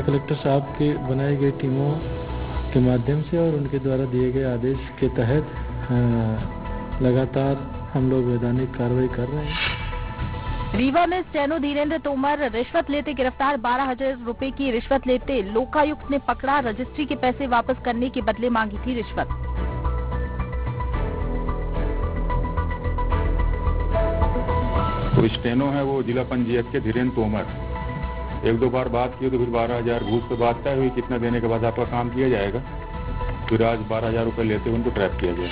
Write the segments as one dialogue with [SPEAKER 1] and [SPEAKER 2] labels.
[SPEAKER 1] Collector साहब के बनाई गई टीमों के माध्यम से और उनके द्वारा दिए गए आदेश के तहत लगातार हम लोग वैधानिक कार्रवाई कर रहे हैं।
[SPEAKER 2] रीवा में स्टेनो धीरेन्द्र तोमर रिश्वत लेते गिरफ्तार। 12,000 रुपए की रिश्वत लेते लोकायुक्त ने पकड़ा। रजिस्ट्री के पैसे वापस करने के बदले मांगी थी रिश्वत।
[SPEAKER 3] तो स्टेनो है वो जिला पंजीयक के धीरेन्द्र तोमर, 1-2 बार बात की तो फिर 12,000 घूस पे बात तय हुई, कितना देने के बाद आपका काम किया जाएगा। फिर आज 12,000 रुपए लेते हुए उनको ट्रैप किया गया।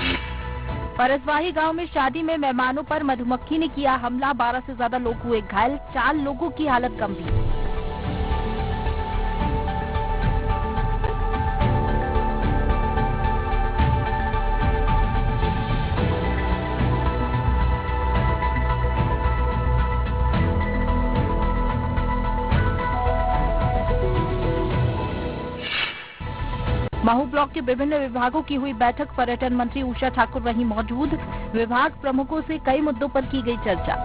[SPEAKER 2] परसवाही गांव में शादी में मेहमानों पर मधुमक्खी ने किया हमला। 12 से ज्यादा लोग हुए घायल, 4 लोगों की हालत गंभीर। महू ब्लॉक के विभिन्न विभागों की हुई बैठक। पर्यटन मंत्री उषा ठाकुर रही मौजूद। विभाग प्रमुखों से कई मुद्दों पर की गई चर्चा।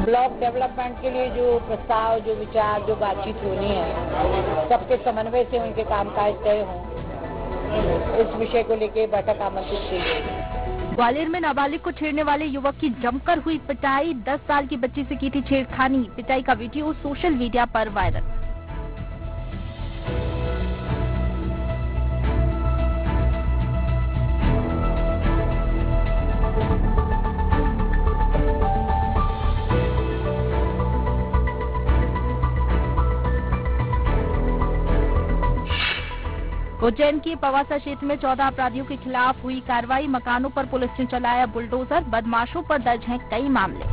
[SPEAKER 4] ब्लॉक डेवलपमेंट के लिए जो प्रस्ताव, जो विचार, जो बातचीत होनी है, सबके समन्वय से उनके कामकाज तय हों, इस विषय को लेकर बैठक आमंत्रित की गई।
[SPEAKER 2] ग्वालियर में नाबालिग को छेड़ने वाले युवक की जमकर हुई पिटाई। 10 साल की बच्ची से की थी छेड़खानी। पिटाई का वीडियो सोशल मीडिया पर वायरल। उज्जैन के पवासा क्षेत्र में 14 अपराधियों के खिलाफ हुई कार्रवाई। मकानों पर पुलिस ने चलाया बुलडोजर। बदमाशों पर दर्ज हैं कई मामले।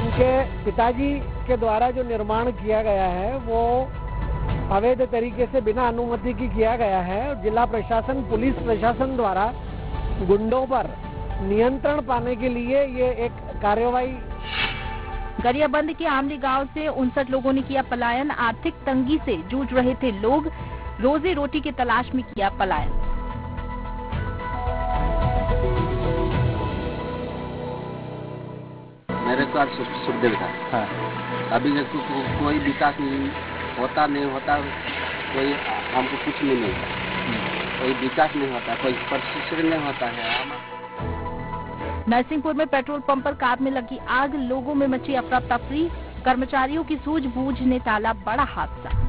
[SPEAKER 5] उनके पिताजी के द्वारा जो निर्माण किया गया है वो अवैध तरीके से बिना अनुमति की किया गया है। जिला प्रशासन, पुलिस प्रशासन द्वारा गुंडों पर नियंत्रण पाने के लिए ये एक कार्रवाई।
[SPEAKER 2] गरियाबंद के आमली गांव से 59 लोगों ने किया पलायन। आर्थिक तंगी से जूझ रहे थे लोग, रोजी रोटी की तलाश में किया पलायन।
[SPEAKER 6] मेरे को सुखदेव था। हाँ। अभी कोई विकास नहीं होता, कोई हमको कुछ नहीं मिलता, कोई विकास नहीं होता, कोई प्रशिक्षण नहीं होता है।
[SPEAKER 2] नरसिंहपुर में पेट्रोल पंप पर कार में लगी आग। लोगों में मची अफरा तफरी। कर्मचारियों की सूझबूझ ने टाला बड़ा हादसा।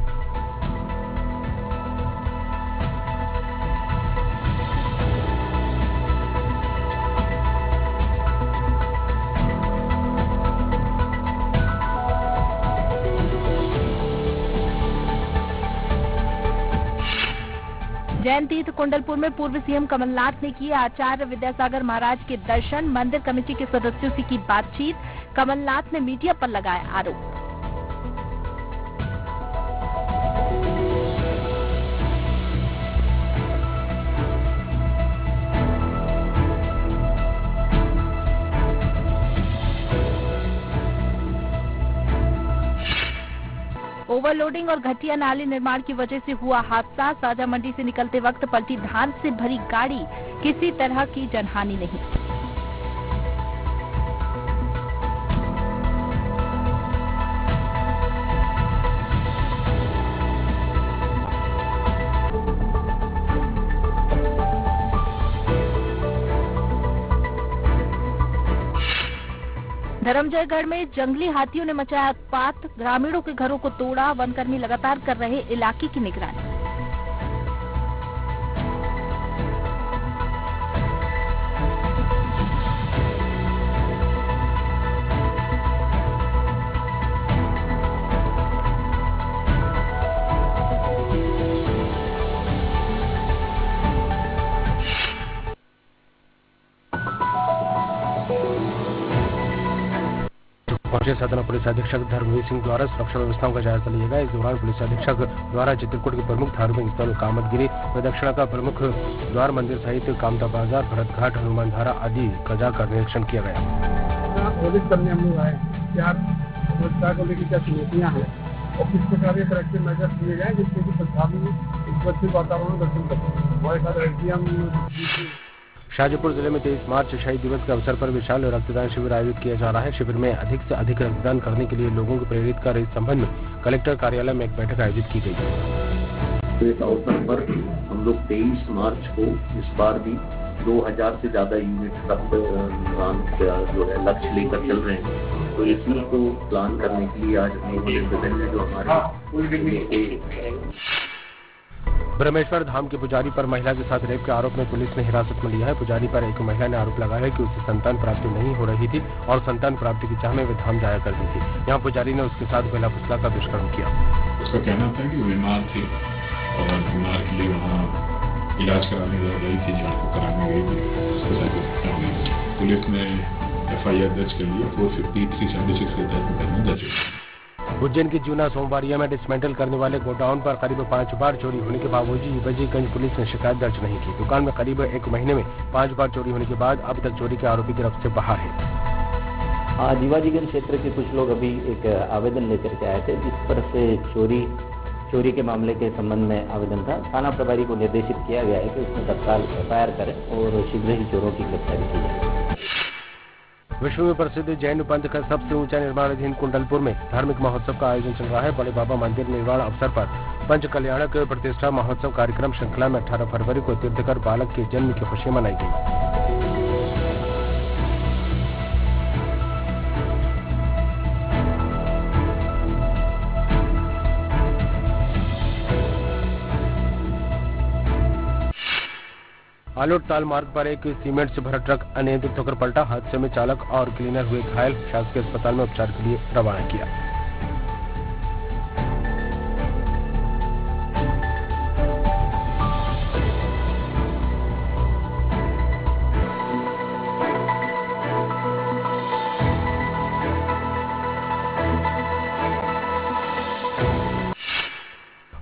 [SPEAKER 2] जैन तीर्थ कुंडलपुर में पूर्व सीएम कमलनाथ ने किए आचार्य विद्यासागर महाराज के दर्शन। मंदिर कमेटी के सदस्यों से की बातचीत। कमलनाथ ने मीडिया पर लगाए आरोप। ओवरलोडिंग और घटिया नाले निर्माण की वजह से हुआ हादसा। साजा मंडी से निकलते वक्त पलटी धान से भरी गाड़ी। किसी तरह की जनहानि नहीं। धर्मजयगढ़ में जंगली हाथियों ने मचाया उत्पात। ग्रामीणों के घरों को तोड़ा। वनकर्मी लगातार कर रहे इलाके की निगरानी।
[SPEAKER 7] पहुंचे सतना पुलिस अधीक्षक धर्मवीर सिंह द्वारा सुरक्षा व्यवस्थाओं का जायजा लिया गया। इस दौरान पुलिस अधीक्षक द्वारा चित्रकूट के प्रमुख धार्मिक स्थलों कामतगिरी प्रदक्षिणा का प्रमुख द्वार मंदिर सहित कामता बाजार, भरत घाट, हनुमान धारा आदि का जाकर निरीक्षण किया गया।
[SPEAKER 8] सुरक्षा को लेकर क्या चुनौतियाँ हैं और किस प्रकार के करेक्टिव मेजर्स लिए जाए जिससे कि श्रद्धालु सुरक्षित वातावरण दर्शन कर सकें।
[SPEAKER 7] शाहजहाँपुर जिले में 23 मार्च शहीद दिवस के अवसर पर विशाल रक्तदान शिविर आयोजित किया जा रहा है। शिविर में अधिक से अधिक रक्तदान करने के लिए लोगों को प्रेरित कर इस संबंध में कलेक्टर कार्यालय में एक बैठक आयोजित की गई।
[SPEAKER 9] इस अवसर पर हम लोग 23 मार्च को इस बार भी 2000 से ज्यादा यूनिट रक्तदान का जो है लक्ष्य लेकर चल रहे हैं। तो इसी को प्लान करने के लिए आज हम लोगों ने विभिन्न जो हमारे
[SPEAKER 7] ब्रह्मेश्वर धाम के पुजारी पर महिला के साथ रेप के आरोप में पुलिस ने हिरासत में लिया है। पुजारी पर एक महिला ने आरोप लगाया है कि उसे संतान प्राप्ति नहीं हो रही थी और संतान प्राप्ति की चाह में वे धाम जाया करती थी। यहाँ पुजारी ने उसके साथ बेला फुसला का दुष्कर्म किया।
[SPEAKER 10] उसका कहना था कि बीमार थी और बीमार के लिए वहाँ इलाज कराने गई थी, जांच को कराने गई थी, उसके साथ पुलिस ने FIR दर्ज कर लिया। 450-376 के तहत मुकदमा दर्ज किया।
[SPEAKER 7] उज्जैन की जूना सोमवारिया में डिसमेंटल करने वाले गोडाउन पर करीब 5 बार चोरी होने के बावजूद बजीगंज पुलिस ने शिकायत दर्ज नहीं की। दुकान में करीब 1 महीने में 5 बार चोरी होने के बाद अब तक चोरी के आरोपी गिरफ्त से बाहर है।
[SPEAKER 11] जीवाजीगंज क्षेत्र के कुछ लोग अभी एक आवेदन लेकर के आए थे, जिस पर से चोरी के मामले के संबंध में आवेदन था। थाना प्रभारी को निर्देशित किया गया है कि उसमें तत्काल FIR करें और शीघ्र ही चोरों की गिरफ्तारी की जाए।
[SPEAKER 7] विश्व में प्रसिद्ध जैन पंथ का सबसे ऊंचा निर्माणाधीन कुंडलपुर में धार्मिक महोत्सव का आयोजन चल रहा है। बड़े बाबा मंदिर निर्माण अवसर पर पंच कल्याणक प्रतिष्ठा महोत्सव कार्यक्रम श्रृंखला में 18 फरवरी को तीर्थकर बालक के जन्म की खुशी मनाई गई। आलोट ताल मार्ग पर एक सीमेंट से भरा ट्रक अनियंत्रित होकर पलटा। हादसे में चालक और क्लीनर हुए घायल, शासकीय अस्पताल में उपचार के लिए रवाना किया।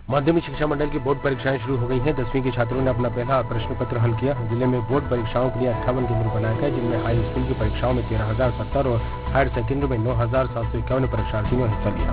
[SPEAKER 7] माध्यमिक शिक्षा मंडल की बोर्ड परीक्षाएं शुरू हो गई हैं। 10वीं के छात्रों ने अपना पहला प्रश्न पत्र हल किया। जिले में बोर्ड परीक्षाओं के लिए 58 केंद्र बनाए गए, जिनमें हाई स्कूल की परीक्षाओं में 13,070 और हायर सेकेंडरी में 9,751 परीक्षार्थियों ने हिस्सा लिया।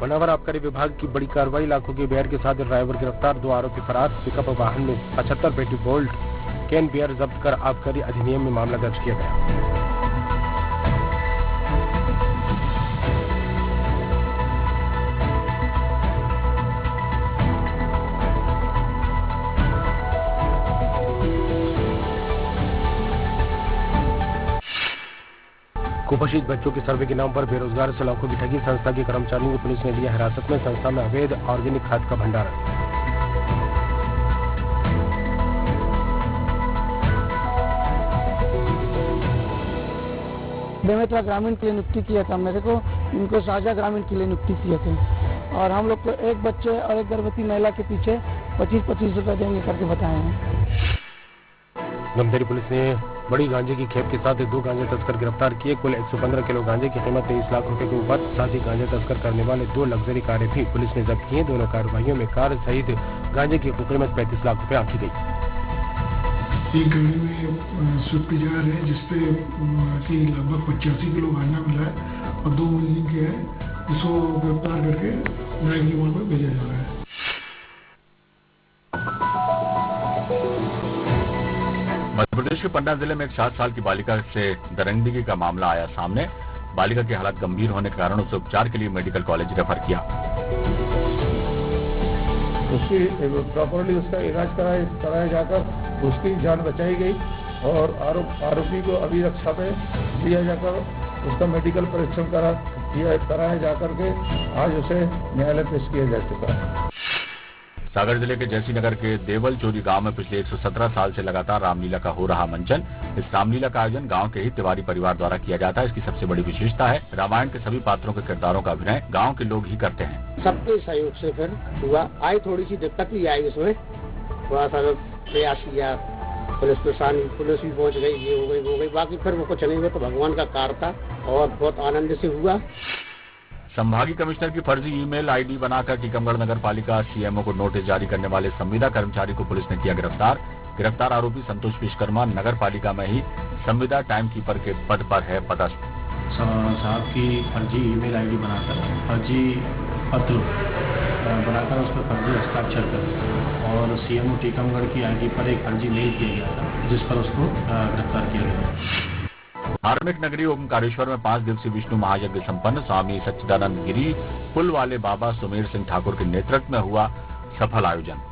[SPEAKER 7] बनावर आबकारी विभाग की बड़ी कार्रवाई, लाखों की बियर के साथ ड्राइवर गिरफ्तार, 2 आरोपी फरार। पिकअप वाहन में 75 पेटी गोल्ड कैन बियर जब्त कर आबकारी अधिनियम में मामला दर्ज किया गया। कुपोषित बच्चों के सर्वे के नाम पर बेरोजगार से लाखों की ठगी, संस्था के कर्मचारियों को पुलिस ने लिया हिरासत में। संस्था में अवैध ऑर्गेनिक खाद का भंडारण।
[SPEAKER 5] बेमेतरा ग्रामीण के लिए नियुक्ति किया था मेरे को, इनको साझा ग्रामीण के लिए नियुक्ति किए थे और हम लोग को एक बच्चे और एक गर्भवती महिला के पीछे 25-25 रुपए देंगे करके बताए हैं।
[SPEAKER 7] गमदेरी पुलिस ने बड़ी गांजे की खेप के साथ 2 गांजे तस्कर गिरफ्तार किए। कुल 115 किलो गांजे की कीमत 23 लाख रुपए के ऊपर। साथ ही गांजे तस्कर करने वाले 2 लग्जरी कारें भी पुलिस ने जब्त की। दोनों कार्रवाइयों में कार सहित गांजे की कीमत 35 लाख रुपए आंकी गई।
[SPEAKER 8] एक गाड़ी में स्विफ्ट डिजायर है जिसपे लगभग 85 किलो गांजा मिला है और 2 इंजन के है, जिसको गिरफ्तार करके न्यायिक रिमांड पर भेजा जा रहा है।
[SPEAKER 12] मध्य प्रदेश के पन्ना जिले में एक 7 साल की बालिका से दरिंदगी का मामला आया सामने। बालिका की हालत गंभीर होने के कारण उसे उपचार के लिए मेडिकल कॉलेज रेफर किया।
[SPEAKER 13] उसकी प्रॉपरली उसका इलाज कराया जाकर उसकी जान बचाई गई और आरोपी को अभिरक्षा में दिया जाकर उसका मेडिकल परीक्षण कराया जाकर के आज उसे न्यायालय पेश किया जा चुका है।
[SPEAKER 12] सागर जिले के जैसीनगर के देवल चोरी गांव में पिछले 117 साल से लगातार रामलीला का हो रहा मंचन। इस रामलीला का आयोजन गांव के ही तिवारी परिवार द्वारा किया जाता है। इसकी सबसे बड़ी विशेषता है रामायण के सभी पात्रों के किरदारों का अभिनय गांव के लोग ही करते हैं।
[SPEAKER 5] सबके सहयोग से फिर हुआ। आई थोड़ी सी दिक्कत भी आई, इसमें थोड़ा सा प्रयास किया, पुलिस भी पहुंच गई, ये हो गई वो गई, बाकी फिर वो कुछ नहीं हुआ। तो भगवान का कार्य था और बहुत आनंद से हुआ।
[SPEAKER 12] संभागीय कमिश्नर की फर्जी ईमेल आईडी बनाकर टीकमगढ़ नगर पालिका सीएमओ को नोटिस जारी करने वाले संविदा कर्मचारी को पुलिस ने किया गिरफ्तार। गिरफ्तार आरोपी संतोष विश्वकर्मा नगर पालिका में ही संविदा टाइम कीपर के पद पर है पदस्थ।
[SPEAKER 14] साहब की फर्जी ईमेल आईडी बनाकर फर्जी पत्र बनाकर उस पर फर्जी हस्ताक्षर कर और सीएमओ टीकमगढ़ की आईडी पर एक फर्जी मेल किया गया था, जिस पर उसको गिरफ्तार किया गया।
[SPEAKER 12] धार्मिक नगरी ओंकारेश्वर में 5 दिवसीय विष्णु महायज्ञ संपन्न। स्वामी सच्चिदानंद गिरी पुल वाले बाबा सुमेर सिंह ठाकुर के नेतृत्व में हुआ सफल आयोजन।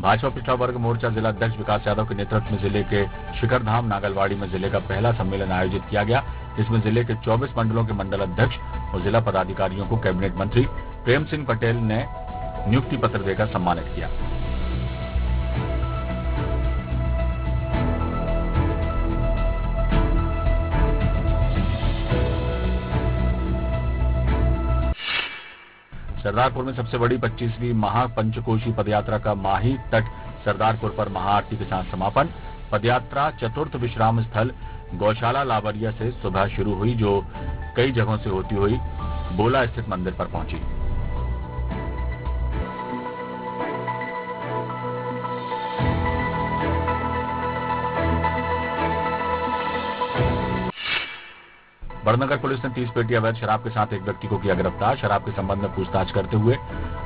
[SPEAKER 12] भाजपा पिछड़ा वर्ग मोर्चा जिला अध्यक्ष विकास यादव के नेतृत्व में जिले के शिखरधाम नागलवाड़ी में जिले का पहला सम्मेलन आयोजित किया गया। इसमें जिले के 24 मंडलों के मंडल अध्यक्ष और जिला पदाधिकारियों को कैबिनेट मंत्री प्रेम सिंह पटेल ने नियुक्ति पत्र देकर सम्मानित किया। सरदारपुर में सबसे बड़ी 25वीं महापंचकोशी पदयात्रा का माही तट सरदारपुर पर महाआरती के साथ समापन। पदयात्रा चतुर्थ विश्राम स्थल गौशाला लावरिया से सुबह शुरू हुई, जो कई जगहों से होती हुई बोला स्थित मंदिर पर पहुंची। बड़नगर पुलिस ने 30 पेटी अवैध शराब के साथ एक व्यक्ति को किया गिरफ्तार। शराब के संबंध में पूछताछ करते हुए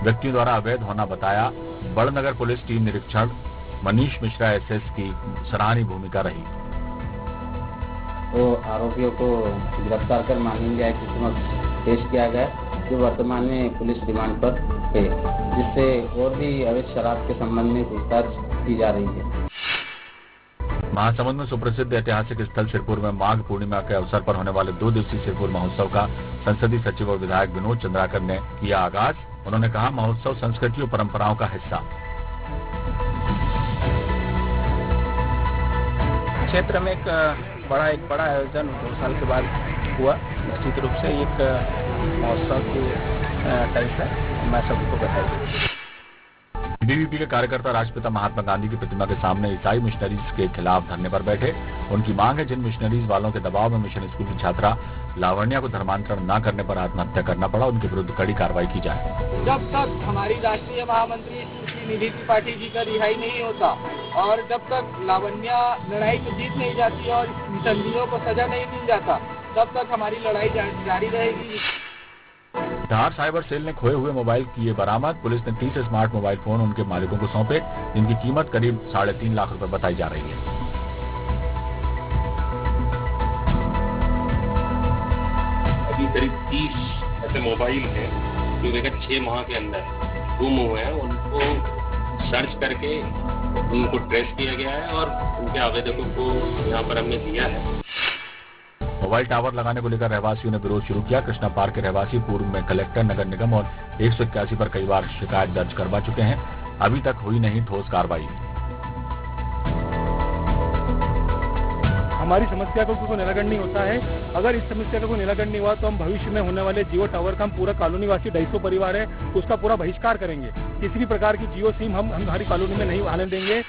[SPEAKER 12] व्यक्तियों द्वारा अवैध होना बताया। बड़नगर पुलिस टीम निरीक्षण मनीष मिश्रा एसएस की सराहनीय भूमिका रही।
[SPEAKER 11] तो आरोपियों को गिरफ्तार कर माननीय न्यायिक समक्ष पेश किया गया, जो वर्तमान में पुलिस रिमांड पर है, जिससे और भी अवैध शराब के संबंध में पूछताछ की जा रही है।
[SPEAKER 12] महासमुंद में सुप्रसिद्ध ऐतिहासिक स्थल सिरपुर में माघ पूर्णिमा के अवसर पर होने वाले 2 दिवसीय सिरपुर महोत्सव का संसदीय सचिव और विधायक विनोद चंद्राकर ने किया आगाज। उन्होंने कहा, महोत्सव संस्कृति और परंपराओं का हिस्सा।
[SPEAKER 15] क्षेत्र में एक बड़ा आयोजन 2 साल के बाद हुआ। निश्चित रूप से एक महोत्सव की टाइप है, मैं सबको बताऊंगा।
[SPEAKER 12] बीबीपी के कार्यकर्ता राष्ट्रपिता महात्मा गांधी की प्रतिमा के सामने ईसाई मिशनरीज के खिलाफ धरने पर बैठे। उनकी मांग है, जिन मिशनरीज वालों के दबाव में मिशन स्कूल की छात्रा लावण्या को धर्मांतरण न करने पर आत्महत्या करना पड़ा, उनके विरुद्ध कड़ी कार्रवाई की जाए।
[SPEAKER 16] जब तक हमारी राष्ट्रीय महामंत्री निधि त्रिपाठी जी का रिहाई नहीं होता और जब तक लावण्या लड़ाई में जीत नहीं जाती और मिशनरियों को सजा नहीं मिल जाता, तब तक हमारी लड़ाई जारी रहेगी।
[SPEAKER 12] धार साइबर सेल ने खोए हुए मोबाइल किए बरामद। पुलिस ने 30 स्मार्ट मोबाइल फोन उनके मालिकों को सौंपे, जिनकी कीमत करीब 3.5 लाख रुपए बताई जा रही है।
[SPEAKER 17] अभी करीब 30 ऐसे मोबाइल हैं जो विगत 6 माह के अंदर गुम हुए हैं। उनको सर्च करके उनको ट्रेस किया गया है और उनके आवेदकों को यहाँ पर हमने दिया है।
[SPEAKER 12] मोबाइल टावर लगाने को लेकर रहवासियों ने विरोध शुरू किया। कृष्णा पार्क के रहवासी पूर्व में कलेक्टर, नगर निगम और 181 पर कई बार शिकायत दर्ज करवा चुके हैं, अभी तक हुई नहीं ठोस कार्रवाई।
[SPEAKER 18] हमारी समस्या का कोई निराकरण नहीं होता है। अगर इस समस्या का कोई निराकरण नहीं हुआ तो हम भविष्य में होने वाले जियो टावर का हम पूरा कॉलोनी वासी 250 परिवार है, उसका पूरा बहिष्कार करेंगे। किसी भी प्रकार की जियो सिम हम हमारी कॉलोनी में नहीं आने देंगे।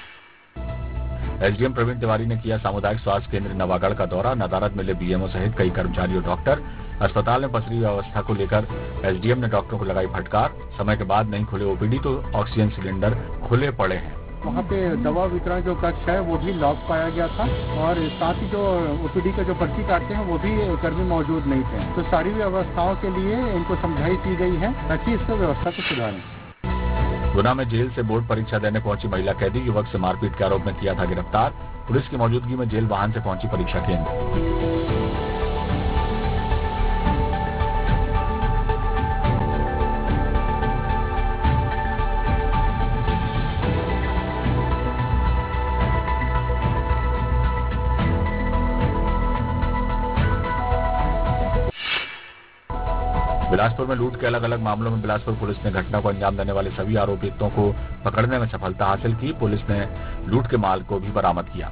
[SPEAKER 12] एसडीएम प्रवीण तिवारी ने किया सामुदायिक स्वास्थ्य केंद्र नवागढ़ का दौरा। नदारद मिले बीएमओ सहित कई कर्मचारी और डॉक्टर। अस्पताल में पसरी व्यवस्था को लेकर एसडीएम ने डॉक्टरों को लगाई फटकार। समय के बाद नहीं खुले ओपीडी तो ऑक्सीजन सिलेंडर खुले पड़े हैं।
[SPEAKER 19] वहाँ पे दवा वितरण जो कक्ष है वो भी लॉक पाया गया था और साथ ही जो ओपीडी का जो पर्ची काटते हैं वो भी कर्मी मौजूद नहीं थे। तो सारी व्यवस्थाओं के लिए इनको समझाई की गई है ताकि इस व्यवस्था को सुधारें।
[SPEAKER 12] गुना में जेल से बोर्ड परीक्षा देने पहुंची महिला कैदी युवक से मारपीट के आरोप में किया था गिरफ्तार। पुलिस की मौजूदगी में जेल वाहन से पहुंची परीक्षा केंद्र। बिलासपुर में लूट के अलग अलग मामलों में बिलासपुर पुलिस ने घटना को अंजाम देने वाले सभी आरोपितों को पकड़ने में सफलता हासिल की। पुलिस ने लूट के माल को भी बरामद किया।